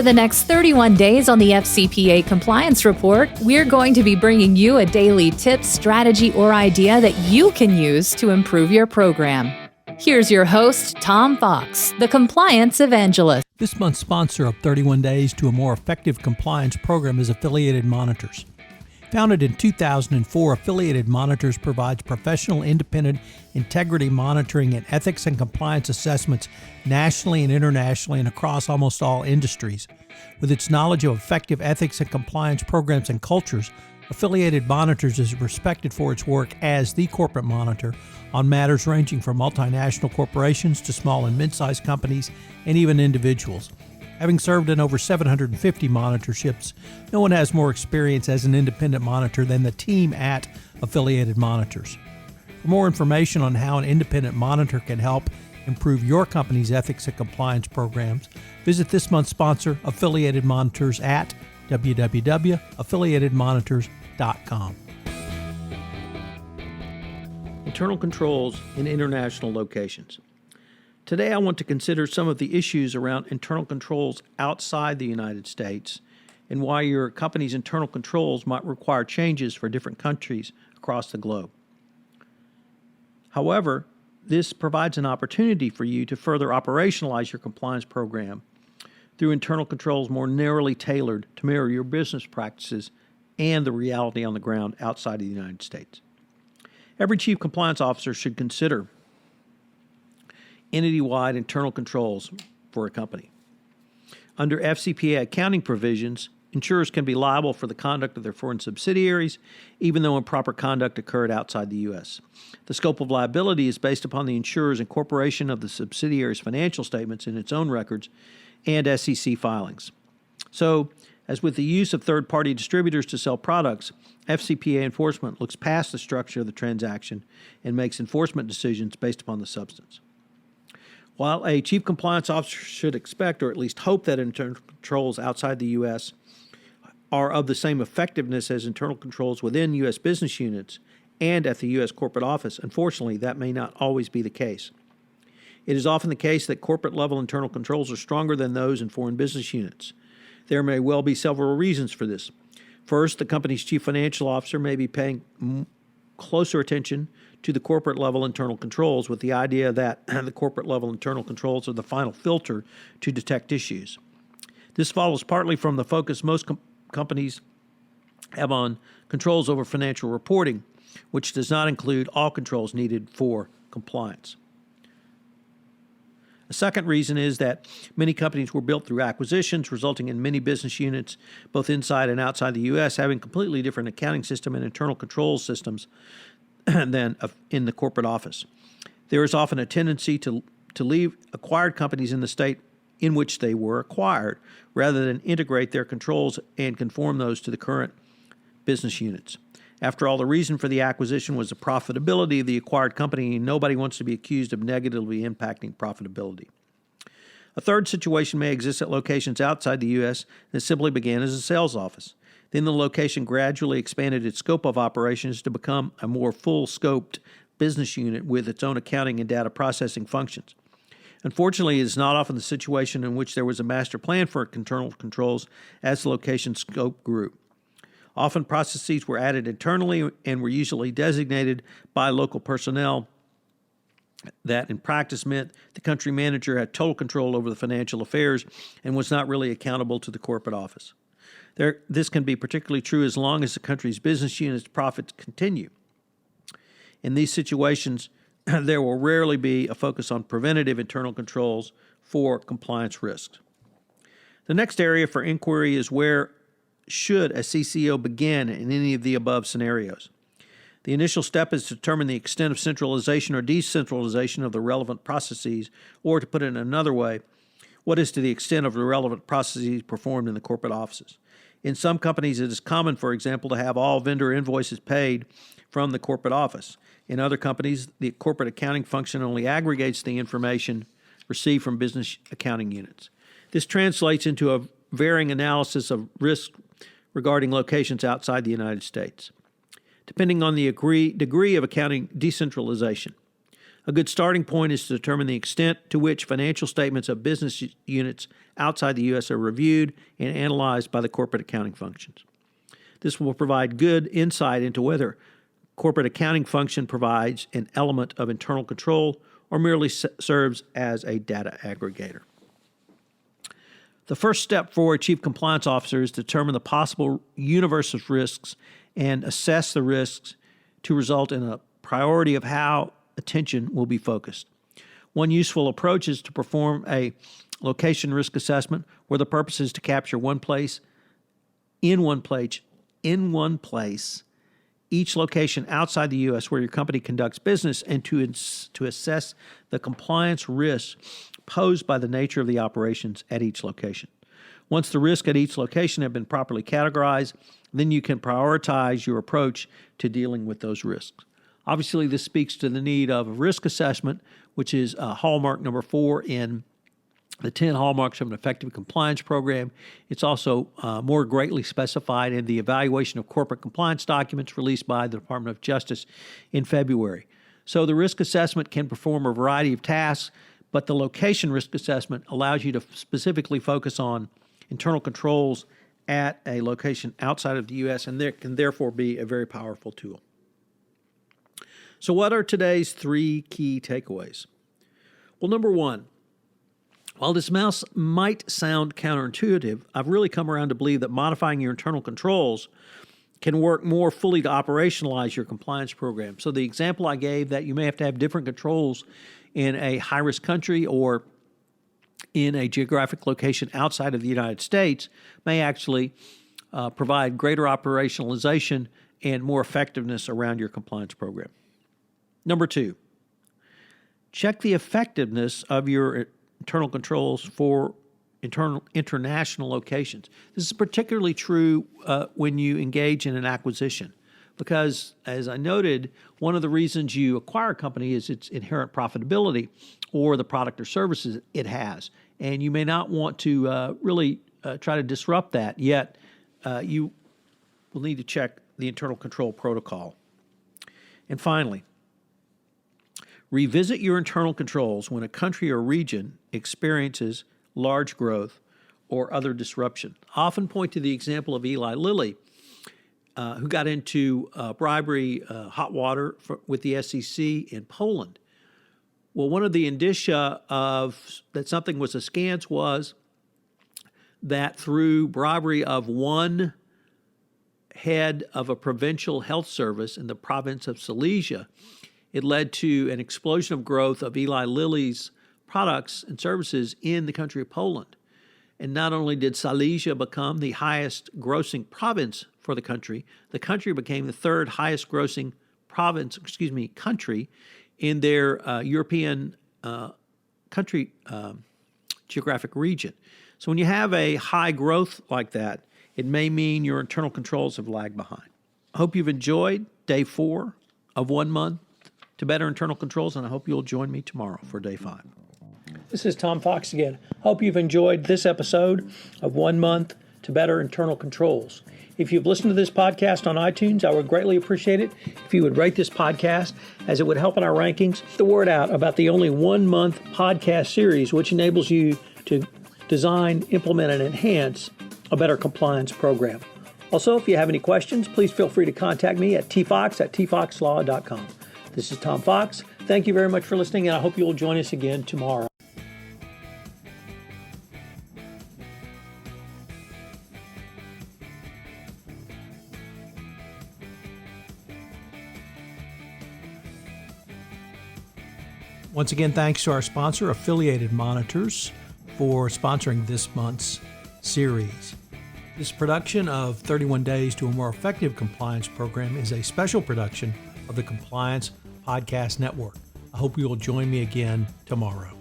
For the next 31 days on the FCPA Compliance Report, we're going to be bringing you a daily tip, strategy, or idea that you can use to improve your program. Here's your host, Tom Fox, the Compliance Evangelist. This month's sponsor of 31 Days to a More Effective Compliance program is Affiliated Monitors. Founded in 2004, Affiliated Monitors provides professional, independent integrity monitoring and ethics and compliance assessments nationally and internationally and across almost all industries. With its knowledge of effective ethics and compliance programs and cultures, Affiliated Monitors is respected for its work as the corporate monitor on matters ranging from multinational corporations to small and mid-sized companies and even individuals. Having served in over 750 monitorships, no one has more experience as an independent monitor than the team at Affiliated Monitors. For more information on how an independent monitor can help improve your company's ethics and compliance programs, visit this month's sponsor, Affiliated Monitors, at www.affiliatedmonitors.com. Internal controls in international locations. Today I want to consider some of the issues around internal controls outside the United States and why your company's internal controls might require changes for different countries across the globe. However, this provides an opportunity for you to further operationalize your compliance program through internal controls more narrowly tailored to mirror your business practices and the reality on the ground outside of the United States. Every Chief Compliance Officer should consider entity-wide internal controls for a company. Under FCPA accounting provisions, insurers can be liable for the conduct of their foreign subsidiaries, even though improper conduct occurred outside the U.S. The scope of liability is based upon the insurer's incorporation of the subsidiary's financial statements in its own records and SEC filings. So, as with the use of third-party distributors to sell products, FCPA enforcement looks past the structure of the transaction and makes enforcement decisions based upon the substance. While a Chief Compliance Officer should expect, or at least hope, that internal controls outside the U.S. are of the same effectiveness as internal controls within U.S. business units and at the U.S. corporate office, unfortunately, that may not always be the case. It is often the case that corporate-level internal controls are stronger than those in foreign business units. There may well be several reasons for this. First, the company's Chief Financial Officer may be paying closer attention to the corporate-level internal controls with the idea that the corporate-level internal controls are the final filter to detect issues. This follows partly from the focus most companies have on controls over financial reporting, which does not include all controls needed for compliance. A second reason is that many companies were built through acquisitions, resulting in many business units, both inside and outside the U.S., having completely different accounting system and internal control systems than in the corporate office. There is often a tendency to leave acquired companies in the state in which they were acquired, rather than integrate their controls and conform those to the current business units. After all, the reason for the acquisition was the profitability of the acquired company, and nobody wants to be accused of negatively impacting profitability. A third situation may exist at locations outside the U.S. that simply began as a sales office. Then the location gradually expanded its scope of operations to become a more full-scoped business unit with its own accounting and data processing functions. Unfortunately, it is not often the situation in which there was a master plan for internal controls as the location scope grew. Often processes were added internally and were usually designated by local personnel that in practice meant the country manager had total control over the financial affairs and was not really accountable to the corporate office. This can be particularly true as long as the country's business unit's profits continue. In these situations, there will rarely be a focus on preventative internal controls for compliance risks. The next area for inquiry is where should a CCO begin in any of the above scenarios. The initial step is to determine the extent of centralization or decentralization of the relevant processes, or to put it another way, what is to the extent of the relevant processes performed in the corporate offices. In some companies, it is common, for example, to have all vendor invoices paid from the corporate office. In other companies, the corporate accounting function only aggregates the information received from business accounting units. This translates into a varying analysis of risk regarding locations outside the United States. Depending on the degree of accounting decentralization, A good starting point is to determine the extent to which financial statements of business units outside the U.S. are reviewed and analyzed by the corporate accounting functions. This will provide good insight into whether corporate accounting function provides an element of internal control or merely serves as a data aggregator. The first step for a chief compliance officer is to determine the possible universe of risks and assess the risks to result in a priority of how attention will be focused. One useful approach is to perform a location risk assessment where the purpose is to capture in one place, each location outside the U.S. where your company conducts business and to assess the compliance risks posed by the nature of the operations at each location. Once the risks at each location have been properly categorized, then you can prioritize your approach to dealing with those risks. Obviously, this speaks to the need of a risk assessment, which is hallmark number 4 in the 10 hallmarks of an effective compliance program. It's also more greatly specified in the evaluation of corporate compliance documents released by the Department of Justice in February. So the risk assessment can perform a variety of tasks, but the location risk assessment allows you to specifically focus on internal controls at a location outside of the U.S., and there can therefore be a very powerful tool. So what are today's 3 key takeaways? Well, number 1, while this might sound counterintuitive, I've really come around to believe that modifying your internal controls can work more fully to operationalize your compliance program. So the example I gave that you may have to have different controls in a high-risk country or in a geographic location outside of the United States may actually provide greater operationalization and more effectiveness around your compliance program. Number 2, check the effectiveness of your internal controls for international locations. This is particularly true when you engage in an acquisition because, as I noted, one of the reasons you acquire a company is its inherent profitability or the product or services it has. And you may not want to really try to disrupt that, yet you will need to check the internal control protocol. And finally, revisit your internal controls when a country or region experiences large growth or other disruption. I often point to the example of Eli Lilly, who got into bribery hot water with the SEC in Poland. Well, one of the indicia of that something was askance was that through bribery of one head of a provincial health service in the province of Silesia, it led to an explosion of growth of Eli Lilly's products and services in the country of Poland. And not only did Silesia become the highest grossing province for the country became the 3rd highest grossing country in their European country geographic region. So when you have a high growth like that, it may mean your internal controls have lagged behind. I hope you've enjoyed day 4 of 1 month to better internal controls, and I hope you'll join me tomorrow for day 5. This is Tom Fox again. Hope you've enjoyed this episode of 1 month to better internal controls. If you've listened to this podcast on iTunes, I would greatly appreciate it if you would rate this podcast, as it would help in our rankings. Get the word out about the only 1 month podcast series, which enables you to design, implement, and enhance a better compliance program. Also, if you have any questions, please feel free to contact me at tfox@tfoxlaw.com. This is Tom Fox. Thank you very much for listening, and I hope you'll join us again tomorrow. Once again, thanks to our sponsor, Affiliated Monitors, for sponsoring this month's series. This production of 31 Days to a More Effective Compliance Program is a special production of the Compliance Podcast Network. I hope you will join me again tomorrow.